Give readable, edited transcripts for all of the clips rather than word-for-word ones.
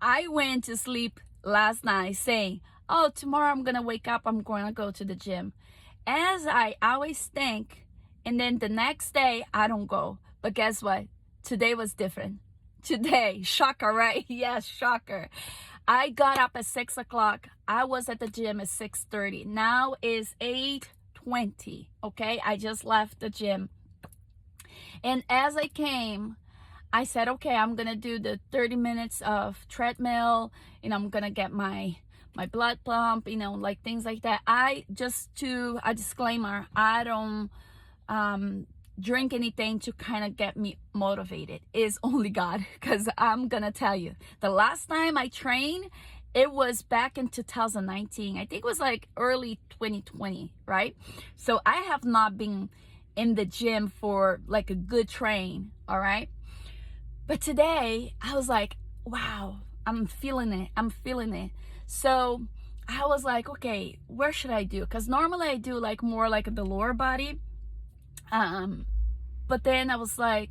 I went to sleep last night saying, oh, tomorrow I'm going to wake up, I'm going to go to the gym. As I always think, and then the next day I don't go. But guess what? Today was different. Today, shocker, right? Yes, shocker. I got up at 6 o'clock. I was at the gym at 6:30. Now is 8:20. Okay, I just left the gym. And as I came, I said, okay, I'm gonna do the 30 minutes of treadmill, and I'm gonna get my blood pump, like things like that. Just to a disclaimer, I don't drink anything to kind of get me motivated. It's only God, because I'm gonna tell you, the last time I trained, it was back in 2019. I think it was like early 2020, right? So I have not been in the gym for like a good train, all right? But today I was like, wow, I'm feeling it. So I was like, okay, where should I do? Because normally I do like more like the lower body. But then I was like,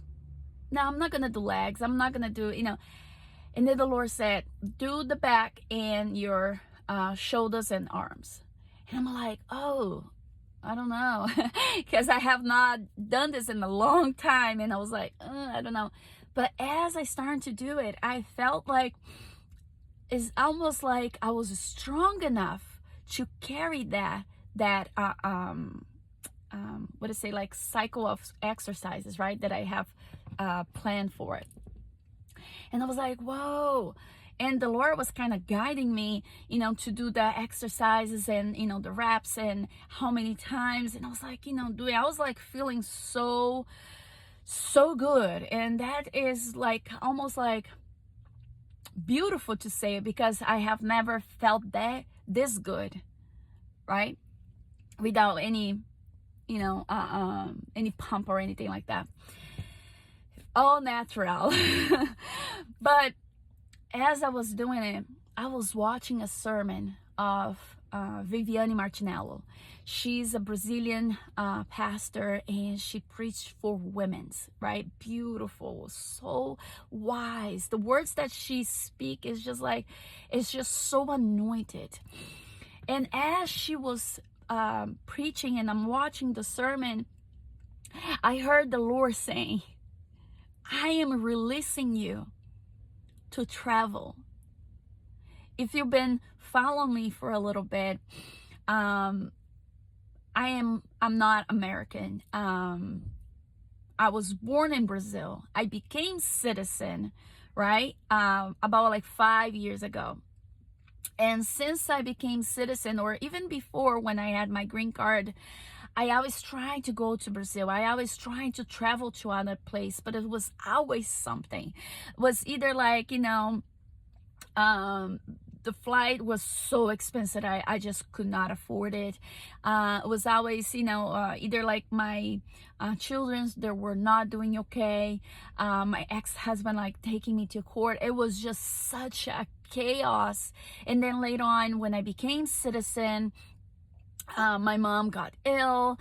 no, I'm not gonna do legs. I'm not gonna do, And then the Lord said, do the back and your shoulders and arms. And I'm like, oh, I don't know, because I have not done this in a long time. And I was like, I don't know. But as I started to do it, I felt like it's almost like I was strong enough to carry that what to say, like cycle of exercises, right? That I have planned for it. And I was like, whoa. And the Lord was kind of guiding me, to do the exercises and, the reps and how many times. And I was like, I was like feeling so good. And that is like almost like beautiful to say, because I have never felt this good, right? Without any, any pump or anything like that. All natural. But as I was doing it, I was watching a sermon of Viviane Martinello. She's a Brazilian pastor, and she preached for women, right? Beautiful, so wise. The words that she speaks is just like, it's just so anointed. And as she was preaching and I'm watching the sermon, I heard the Lord saying, I am releasing you to travel. If you've been following me for a little bit, I'm not American. I was born in Brazil. I became citizen, right? About like 5 years ago. And since I became citizen, or even before when I had my green card, I always tried to go to Brazil. I always tried to travel to other place, but it was always something. It was either like, the flight was so expensive. I just could not afford it. It was always, either like my children, they were not doing okay. My ex-husband like taking me to court. It was just such a chaos. And then later on, when I became citizen, my mom got ill,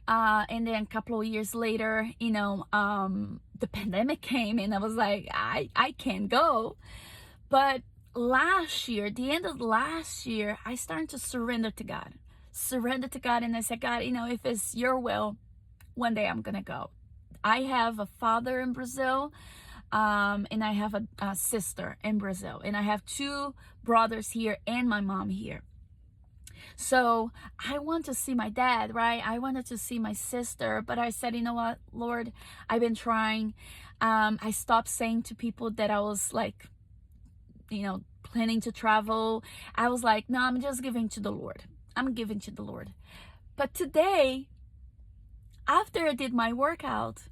and then a couple of years later, the pandemic came, and I was like, I can't go. But last year, the end of last year, I started to surrender to God, and I said, God, if it's your will, one day I'm gonna go. I have a father in Brazil, and I have a sister in Brazil, and I have 2 brothers here and my mom here. So I want to see my dad, right? I wanted to see my sister, but I said, you know what, Lord, I've been trying. I stopped saying to people that I was like, planning to travel. I was like, no, I'm just giving to the Lord. I'm giving to the Lord. But today, after I did my workout,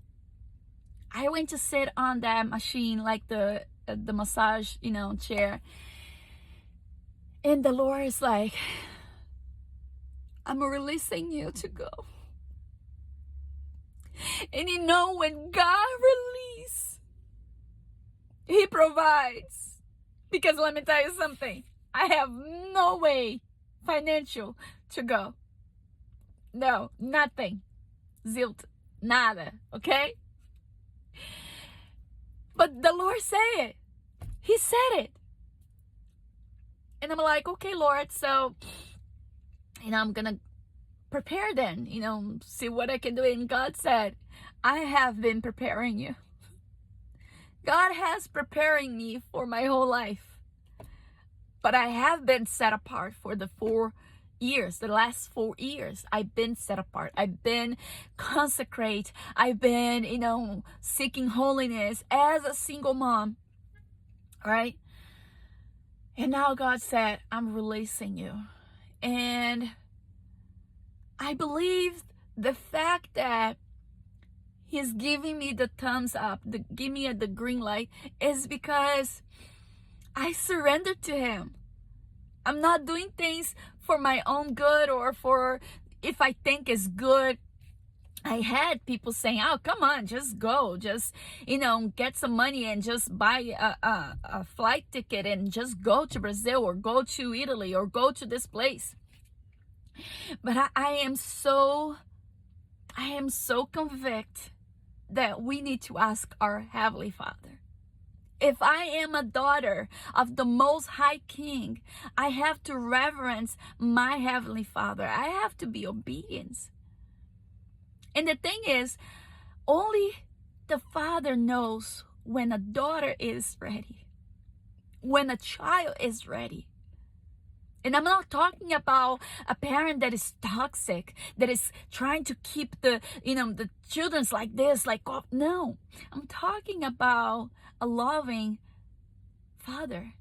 I went to sit on that machine, like the massage, chair. And the Lord is like, I'm releasing you to go. And when God releases, He provides. Because let me tell you something, I have no way financial to go. No, nothing. Zilt, nada, okay? But the Lord said it. He said it. And I'm like, okay, Lord, so, I'm gonna prepare then, see what I can do. And God said, I have been preparing you. God has preparing me for my whole life. But I have been set apart for the 4 years, the last 4 years. I've been set apart. I've been consecrate. I've been, seeking holiness as a single mom. Right? And now God said, I'm releasing you. And I believe the fact that He's giving me the thumbs up, give me the green light, is because I surrendered to Him. I'm not doing things for my own good or for if I think it's good. I had people saying, oh, come on, just go. Just, get some money and just buy a flight ticket and just go to Brazil or go to Italy or go to this place. But I am so convinced that we need to ask our Heavenly Father. If I am a daughter of the Most High King, I have to reverence my Heavenly Father. I have to be obedient. And the thing is, only the Father knows when a daughter is ready, when a child is ready. And I'm not talking about a parent that is toxic, that is trying to keep the children's like this, like, oh, no. I'm talking about a loving Father,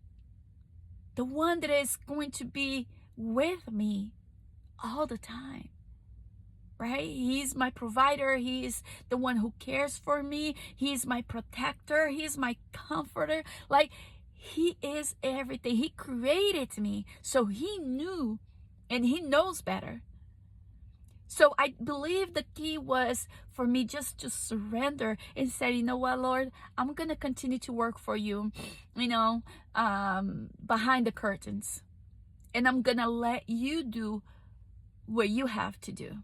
the one that is going to be with me all the time, right? He's my provider. He's the one who cares for me. He's my protector. He's my comforter. Like, He is everything. He created me, so He knew and He knows better. So I believe the key was for me just to surrender and say, you know what, Lord, I'm going to continue to work for you, behind the curtains. And I'm going to let you do what you have to do.